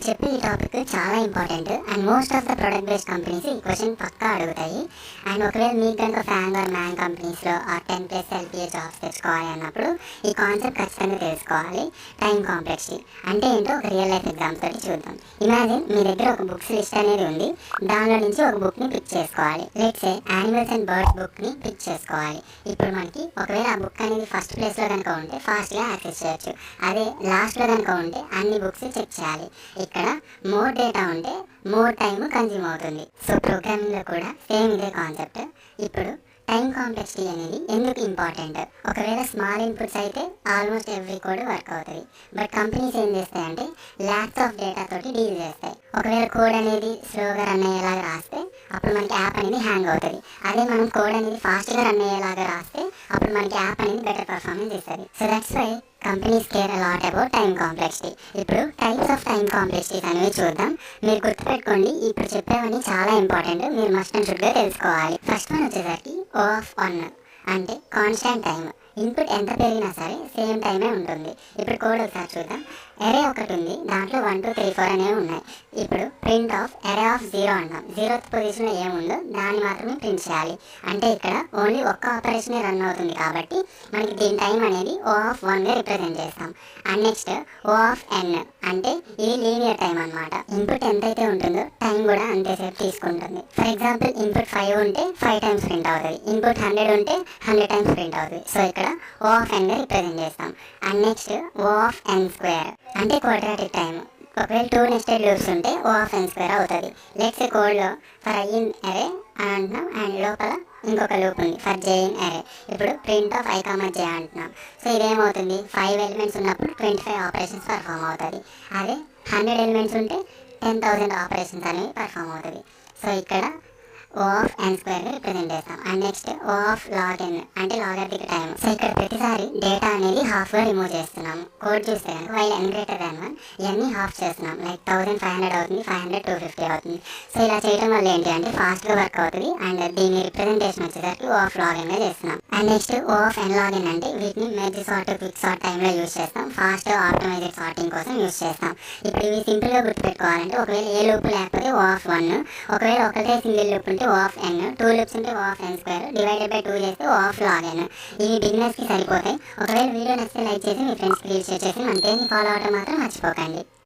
చెప్పే ఈ టాపిక్ చాలా important and most of the product based companies ఈ క్వశ్చన్ పక్కా అడుగుతాయి. అండ్ ఒకవేళ మీకు కనుక ఫ్యాంగ్ ఆర్ మ్యాన్ కంపెనీస్లో ఆ 10+ LPA జాబ్స్ తెచ్చుకోవాలి అన్నప్పుడు ఈ కాన్సెప్ట్ ఖచ్చితంగా తెలుసుకోవాలి. టైం కాంప్లెక్సిటీ అంటే ఏంటో ఒక రియల్ లైఫ్ ఎగ్జాంపుల్ తోటి చూద్దాం. ఇమాజిన్ మీ దగ్గర ఒక బుక్స్ లిస్ట్ అనేది ఉంది. దానిలో నుంచి ఒక బుక్ని పిక్ చేసుకోవాలి. Let's say animals and birds బుక్ని పిక్ చేసుకోవాలి. ఇప్పుడు మనకి ఒకవేళ ఆ బుక్ అనేది ఫస్ట్ ప్లేస్లో కనుక ఉంటే ఫాస్ట్గా యాక్సెస్ చేయొచ్చు. అదే లాస్ట్లో కనుక ఉంటే అన్ని బుక్స్ చెక్ చేయాలి. ఇక్కడ మోర్ డేటా ఉంటే మోర్ టైం కన్జ్యూమ్ అవుతుంది. సో ప్రోగ్రామింగ్లో కూడా సేమ్ ఇదే కాన్సెప్ట్. ఇప్పుడు టైం కాంప్లెక్సిటీ అనేది ఎందుకు ఇంపార్టెంట్? ఒకవేళ స్మాల్ ఇన్పుట్స్ అయితే ఆల్మోస్ట్ ఎవ్రీ కోడ్ వర్క్ అవుతుంది. బట్ కంపెనీస్ ఏం చేస్తాయంటే ల్యాక్స్ ఆఫ్ డేటా తోటి డీల్ చేస్తాయి. ఒకవేళ కోడ్ అనేది స్లోగా రన్ అయ్యేలాగా రాస్తే అప్పుడు మనకి యాప్ అనేది హ్యాంగ్ అవుతుంది. అదే మనం కోడ్ అనేది ఫాస్ట్గా రన్ అయ్యేలాగా రాస్తే అప్పుడు మనకి యాప్ అనేది బెటర్ పర్ఫార్మెన్స్ ఇస్తుంది. So that's why companies care a lot about time complexity. ఇప్పుడు టైప్స్ ఆఫ్ టైం కాంప్లెక్సిటీస్ అనేవి చూద్దాం. మీరు గుర్తుపెట్టుకోండి, ఇప్పుడు చెప్పేవన్నీ చాలా ఇంపార్టెంట్. మీరు మస్ట్ అండ్ షుడ్గా తెలుసుకోవాలి. ఫస్ట్ వన్ వచ్చేసరికి O(1) అంటే కాన్స్టాంట్ టైం. ఇన్పుట్ ఎంత పెరిగినా సరే సేమ్ టైమే ఉంటుంది. ఇప్పుడు కోడ్ ఒకసారి చూద్దాం. ఎరే ఒకటి ఉంది, దాంట్లో 1 2 3 4 అనేవి ఉన్నాయి. ఇప్పుడు ప్రింట్ ఆఫ్ ఎరే ఆఫ్ 0 అంటాం. 0th పొజిషన్లో ఏముందో దాన్ని మాత్రమే ప్రింట్ చేయాలి. అంటే ఇక్కడ ఓన్లీ ఒక్క ఆపరేషనే రన్ అవుతుంది కాబట్టి మనకి దీని టైం అనేది O(1)గా రిప్రజెంట్ చేస్తాం. అండ్ నెక్స్ట్ O(n) అంటే ఇది లీనియర్ టైం అనమాట. ఇన్పుట్ ఎంతైతే ఉంటుందో టైం కూడా అంతేసేపు తీసుకుంటుంది. ఫర్ ఎగ్జాంపుల్ ఇన్పుట్ 5 ఉంటే 5 టైమ్స్ ప్రింట్ అవుతుంది. ఇన్పుట్ 100 ఉంటే 100 టైమ్స్ ప్రింట్ అవుతుంది. సో ఇక్కడ O(n)గా రిప్రజెంట్ చేస్తాం. అండ్ నెక్స్ట్ O(n²) అంటే క్వాడ్రాటిక్ టైం. ఒకవేళ 2 నెస్టెడ్ లూప్స్ ఉంటే O(n²) అవుతుంది. లెట్స్ కోడ్లో ఫర్ i in array అని అంటున్నాం అండ్ లోపల ఇంకొక లూప్ ఉంది ఫర్ j in array. ఇప్పుడు ప్రింట్ ఆఫ్ i, j అంటున్నాం. సో ఇదేమవుతుంది, 5 ఎలిమెంట్స్ ఉన్నప్పుడు 25 ఆపరేషన్స్ పర్ఫామ్ అవుతుంది. అదే 100 ఎలిమెంట్స్ ఉంటే 10,000 ఆపరేషన్స్ అనేవి పర్ఫామ్ అవుతుంది. సో ఇక్కడ O(n²) రిప్రజెంట్ చేస్తాం. అండ్ నెక్స్ట్ O(log(n) అంటే లాగరిథమిక్ టైం. సో ఇక్కడ ప్రతిసారి డేటా అనేది హాఫ్గా రిమూవ్ చేస్తున్నాము. కోడ్ చూస్తే కనుక వైల్ n > 1 ఇవన్నీ హాఫ్ చేస్తున్నాం. లైక్ 1500 అవుతుంది, 500 250 అవుతుంది. సో ఇలా చేయడం వల్ల ఏంటి అంటే ఫాస్ట్గా వర్క్ అవుతుంది. అండ్ దీని రిప్రజెంటేషన్ వచ్చేసరికి O(log(n)గా చేస్తున్నాం. అండ్ నెక్స్ట్ O(n)log(n) అంటే వీటిని మెర్జ్ సార్ట్, క్విక్ సార్ట్ టైంలో యూజ్ చేస్తాం. ఫాస్ట్ ఆప్టిమైజ్డ్ సార్టింగ్ కోసం యూజ్ చేస్తాం. ఇప్పుడు ఇవి సింపుల్గా గుర్తుపెట్టుకోవాలంటే ఒకవేళ ఏ లూప్ లేకపోతే O(1), ఒకవేళ ఒకటే సింగిల్ లూప్ ఉంటే O(n), 2 లూప్స్ ఉంటే O(n²) డివైడెడ్ బై 2 చేస్తే O(log(n). ఇవి బిగినర్స్కి సరిపోతాయి. ఒకవేళ వీడియో నచ్చితే లైక్ చేసి మీ ఫ్రెండ్స్కి షేర్ చేసి మన పేజ్ని ఫాలో అవ్వడం మాత్రం మర్చిపోకండి.